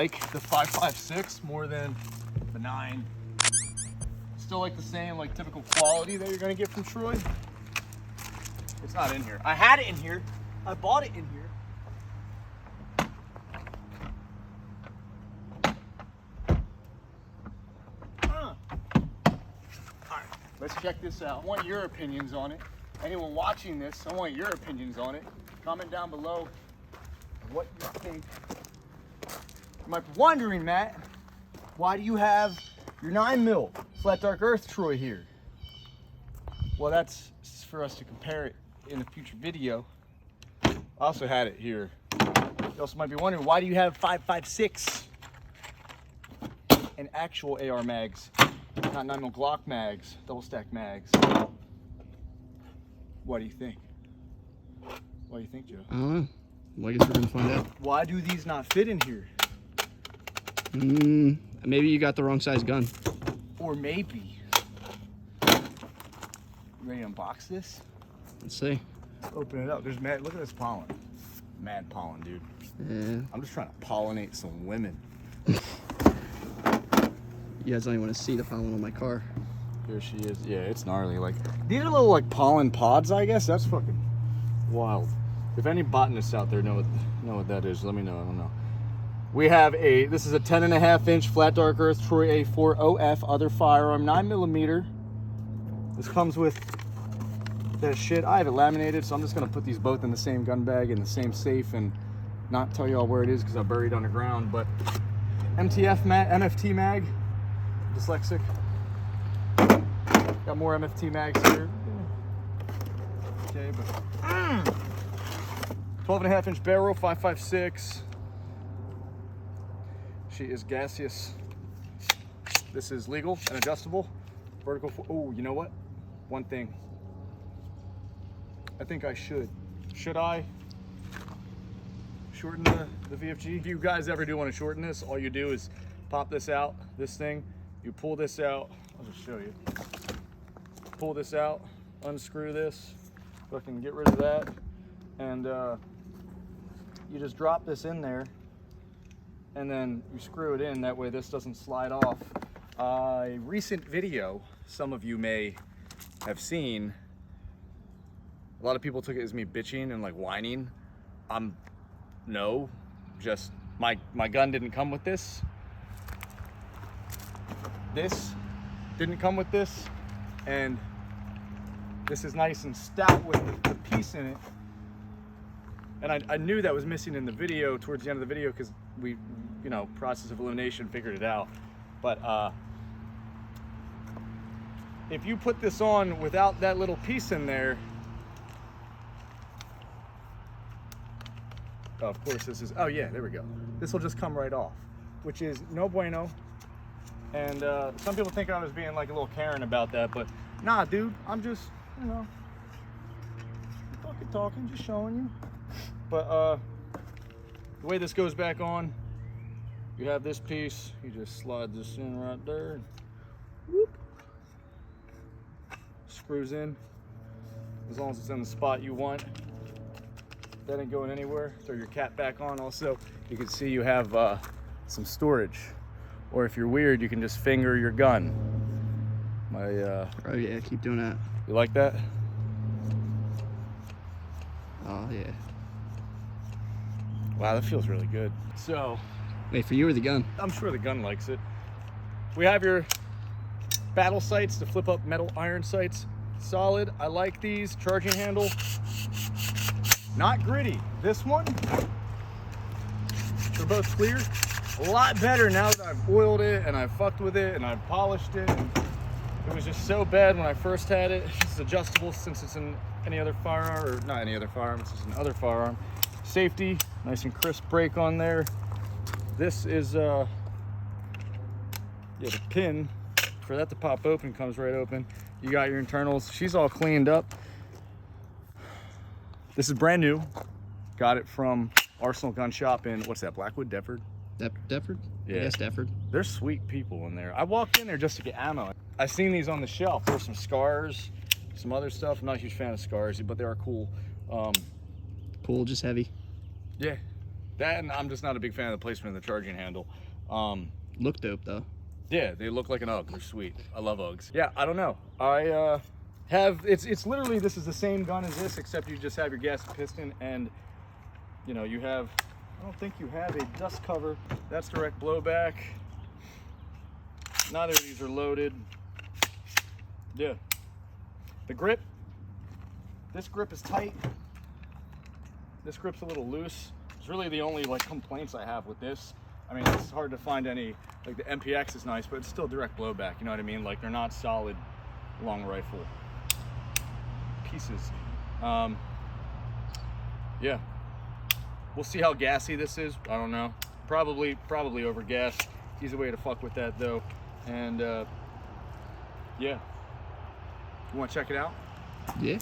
like the 5.56 more than the 9. Still like the same, like typical quality that you're gonna get from Troy. It's not in here. I had it in here. I bought it in here. Alright, let's check this out. I want your opinions on it. Anyone watching this, I want your opinions on it. Comment down below what you think. You might be wondering, Matt, why do you have your 9mm Flat Dark Earth Troy here? Well, that's for us to compare it in a future video. I also had it here. You also might be wondering, why do you have 5.56 and actual AR mags, not 9mm Glock mags, double stack mags? What do you think? What do you think, Joe? I don't know. Well, I guess we're gonna find out. Why do these not fit in here? Maybe you got the wrong size gun. Or maybe. Ready to unbox this? Let's see. Open it up. There's mad. Look at this pollen. Mad pollen, dude. Yeah. I'm just trying to pollinate some women. You guys don't even want to see the pollen on my car. Here she is. Yeah, it's gnarly. Like, these are little like pollen pods, I guess. That's fucking wild. If any botanists out there know what that is, let me know. I don't know. We have this is a 10.5-inch Flat Dark Earth Troy A4 OF other firearm, 9mm. This comes with that shit. I have it laminated, so I'm just gonna put these both in the same gun bag in the same safe and not tell y'all where it is because I buried it underground. But MFT mag, dyslexic. Got more MFT mags here. Okay, but 12.5-inch barrel, 5.56. She is gaseous. This is legal and adjustable. Vertical. Oh, you know what? One thing. I think I should. Should I shorten the VFG? If you guys ever do want to shorten this, all you do is pop this out, this thing. You pull this out. I'll just show you. Pull this out, unscrew this, fucking get rid of that, and you just drop this in there, and then you screw it in. That way this doesn't slide off. A recent video some of you may have seen, a lot of people took it as me bitching and like whining. No, just my gun didn't come with this. This didn't come with this, and this is nice and stout with the piece in it. And I knew that was missing in the video towards the end of the video because we, you know, process of elimination figured it out. But if you put this on without that little piece in there, oh, of course this is, oh yeah, there we go. This will just come right off, which is no bueno. And some people think I was being like a little Karen about that, but nah, dude, I'm just, you know, fucking talking, just showing you. But the way this goes back on, you have this piece, you just slide this in right there, whoop, screws in, as long as it's in the spot you want. That ain't going anywhere. Throw your cap back on. Also, you can see you have some storage. Or if you're weird, you can just finger your gun. Oh yeah, keep doing that. You like that? Oh yeah. Wow, that feels really good. So, Wait, for you or the gun? I'm sure the gun likes it. We have your battle sights, the flip up metal iron sights. Solid, I like these. Charging handle, not gritty. This one, they're both clear. A lot better now that I've oiled it and I've fucked with it and I've polished it. It was just so bad when I first had it. It's adjustable since it's in any other firearm, or not any other firearm, it's just another firearm. Safety, nice and crisp brake on there. This is, yeah, the pin for that to pop open comes right open. You got your internals. She's all cleaned up. This is brand new. Got it from Arsenal Gun Shop in, what's that, Blackwood, Deptford? Deptford? Yeah. Yes, Deptford. They're sweet people in there. I walked in there just to get ammo. I seen these on the shelf. There's some scars, some other stuff. I'm not a huge fan of scars, but they are cool. Cool, just heavy. Yeah. That, and I'm just not a big fan of the placement of the charging handle. Look dope though. Yeah, they look like an UGG. They're sweet. I love UGGs. Yeah, I don't know. I have, it's literally, this is the same gun as this, except you just have your gas piston, and you know, you have, I don't think you have a dust cover. That's direct blowback. Neither of these are loaded. Yeah. The grip, this grip is tight. This grip's a little loose. It's really the only like complaints I have with this. I mean, it's hard to find any, like the MPX is nice, but it's still direct blowback, you know what I mean? Like they're not solid long rifle pieces. Yeah. We'll see how gassy this is. I don't know. Probably over gas. Easy way to fuck with that though. And yeah. You want to check it out? Yeah.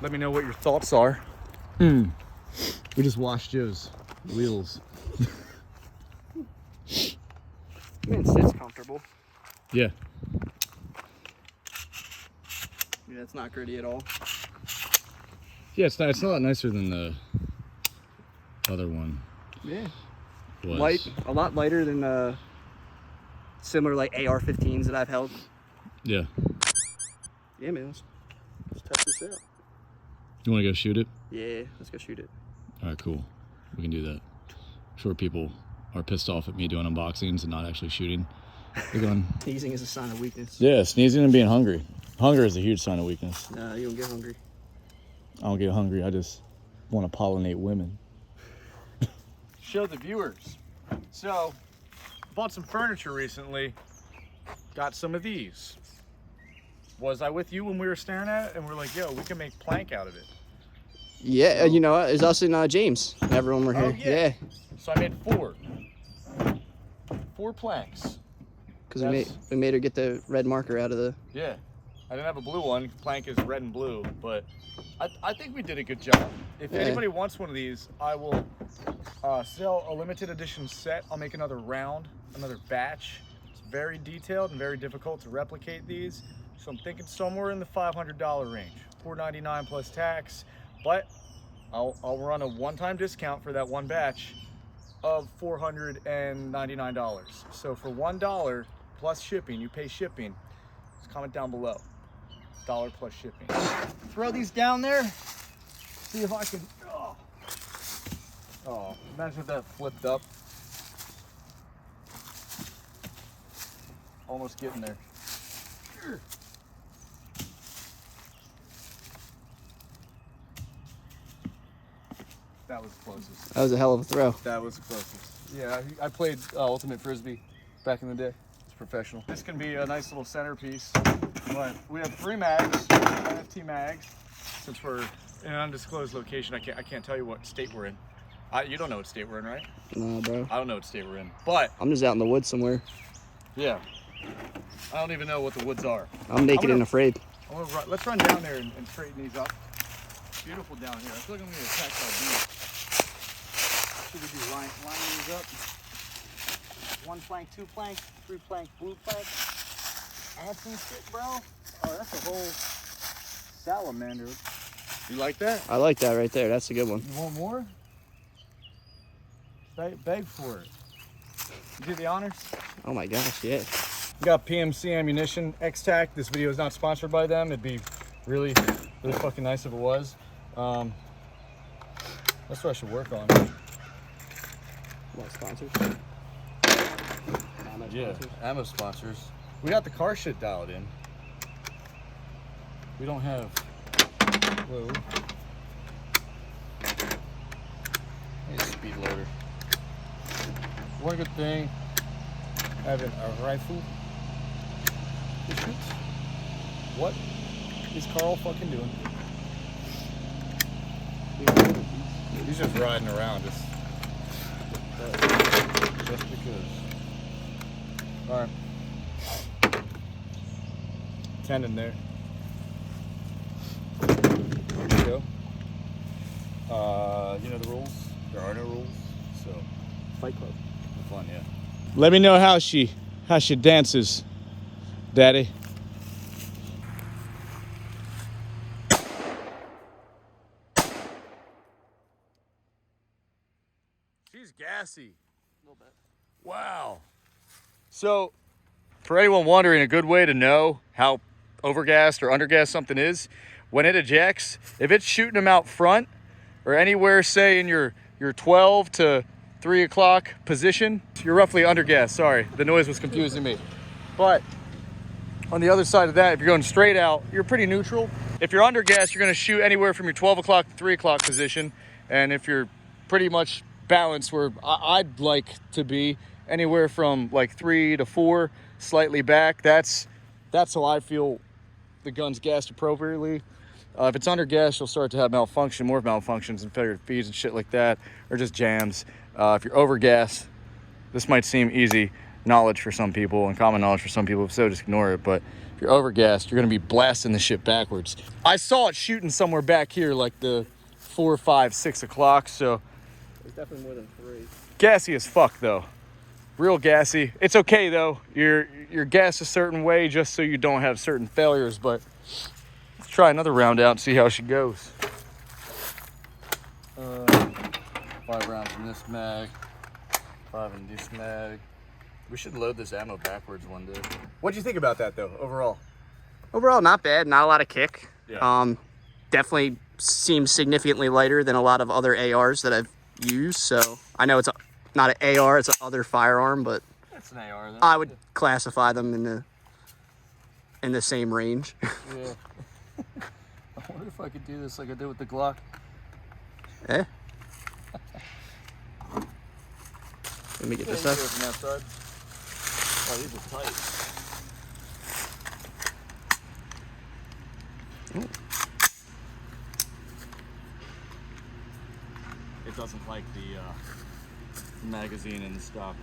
Let me know what your thoughts are. We just washed Joe's wheels. I mean, it sits comfortable. Yeah. Yeah, it's not gritty at all. Yeah, it's a lot nicer than the other one. Yeah. Was. Light, a lot lighter than similar like AR-15s that I've held. Yeah. Yeah, man. Let's test this out. You want to go shoot it? Yeah, let's go shoot it. All right, cool. We can do that. I'm sure people are pissed off at me doing unboxings and not actually shooting the gun. Sneezing is a sign of weakness. Yeah, sneezing and being hungry. Hunger is a huge sign of weakness. Nah, you don't get hungry. I don't get hungry. I just want to pollinate women. Show the viewers. So, bought some furniture recently. Got some of these. Was I with you when we were staring at it? And we're like, yo, we can make plank out of it. Yeah, you know, it's us and James. Everyone were here. Oh, yeah. So I made 4 planks. Because we made her get the red marker out of the... Yeah. I didn't have a blue one. Plank is red and blue, but I think we did a good job. If anybody wants one of these, I will sell a limited edition set. I'll make another round, another batch. It's very detailed and very difficult to replicate these. So I'm thinking somewhere in the $500 range, $499 plus tax. But I'll run a one-time discount for that one batch of $499. So for $1 plus shipping, you pay shipping. Just comment down below. $1 plus shipping. Throw these down there. See if I can. Oh, imagine if that flipped up. Almost getting there. That was the closest. That was a hell of a throw. That was the closest. Yeah, I played Ultimate Frisbee back in the day. It's professional. This can be a nice little centerpiece. But we have 3 mags, NFT mags. Since we're in an undisclosed location, I can't tell you what state we're in. You don't know what state we're in, right? No, bro. I don't know what state we're in. But I'm just out in the woods somewhere. yeah, I don't even know what the woods are. I'm naked and afraid. Let's run down there and straighten these up. It's beautiful down here. I feel like I'm gonna get attacked by bees. Should we do line these up? 1 plank, 2 plank, 3 plank, blue plank. Add some shit, bro. Oh, that's a whole salamander. You like that? I like that right there. That's a good one. You want more? Beg for it. You do the honors? Oh my gosh, yeah. We got PMC Ammunition X-Tac. This video is not sponsored by them. It'd be really fucking nice if it was. That's what I should work on. What, sponsors? Yeah, ammo sponsors. We got the car shit dialed in. We don't have. Whoa. Need a speed loader. One good thing, having a rifle. What is Carl fucking doing? He's just riding around, just because. All right. Tendon there. There you go. You know the rules. There are no rules, so Fight Club. fun, yeah. Let me know how she dances, Daddy. She's gassy. A little bit. Wow. So, for anyone wondering, a good way to know how overgassed or undergassed something is, when it ejects, if it's shooting them out front or anywhere, say in your 12 to 3 o'clock position, you're roughly undergassed. Sorry, the noise was confusing me. But on the other side of that, if you're going straight out, you're pretty neutral. If you're undergassed, you're gonna shoot anywhere from your 12 o'clock to 3 o'clock position. And if you're pretty much balanced where I'd like to be, anywhere from like 3 to 4, slightly back, that's how I feel the gun's gassed appropriately. If it's undergassed, you'll start to have malfunction, more malfunctions and failure to feeds and shit like that, or just jams. If you're overgassed, this might seem easy knowledge for some people and common knowledge for some people, so just ignore it. But if you're overgassed, you're gonna be blasting the shit backwards. I saw it shooting somewhere back here, like the 4, 5, 6 o'clock, so. It's definitely more than 3. Gassy as fuck though. Real gassy. It's okay though. You're gassed a certain way just so you don't have certain failures, but let's try another round out and see how she goes. 5 rounds in this mag, 5 in this mag. We should load this ammo backwards one day. What'd you think about that though, overall? Overall, not bad. Not a lot of kick. Yeah. Definitely seems significantly lighter than a lot of other ARs that I've used. So I know it's not an AR, it's another firearm, but That's an AR though. I would classify them in the same range. Yeah. I wonder if I could do this like I did with the Glock. Eh? Let me get this up. From that side. Oh, these are tight. Ooh. It doesn't like the magazine in the stock.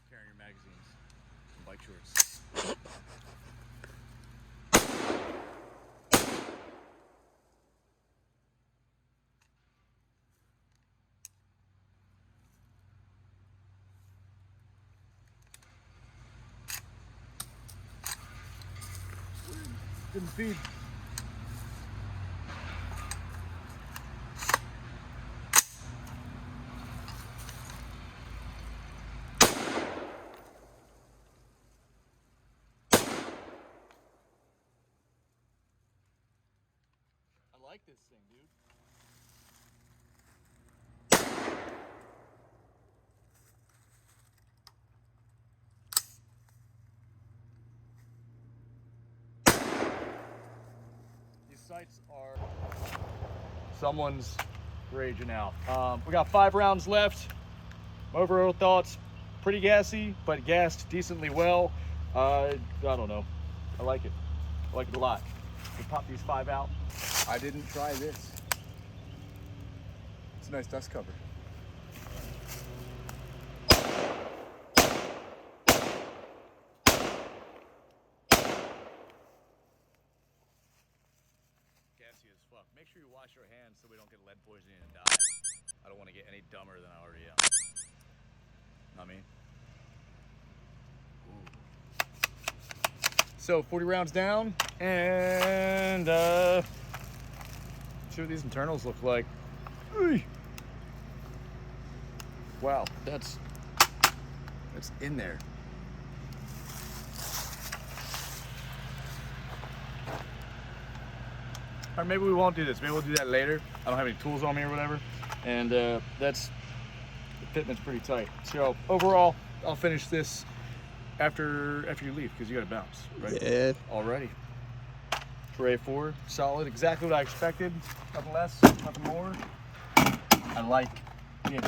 Carrying your magazines and bike shorts. Didn't feed. I like this thing, dude. These sights are someone's raging out. We got 5 rounds left. Overall thoughts, pretty gassy, but gassed decently well. I don't know. I like it. I like it a lot. We pop these 5 out. I didn't try this. It's a nice dust cover. Gassy as fuck. Make sure you wash your hands so we don't get lead poisoning and die. I don't want to get any dumber than I already am. Know what I mean? Ooh. So 40 rounds down, and see what these internals look like. Oy. Wow, that's in there. Or maybe we won't do this. Maybe we'll do that later. I don't have any tools on me or whatever. And the fitment's pretty tight. So overall, I'll finish this after you leave because you got to bounce, right? Yeah. Alrighty. Tray 4, solid, exactly what I expected. Nothing less, nothing more. I like it.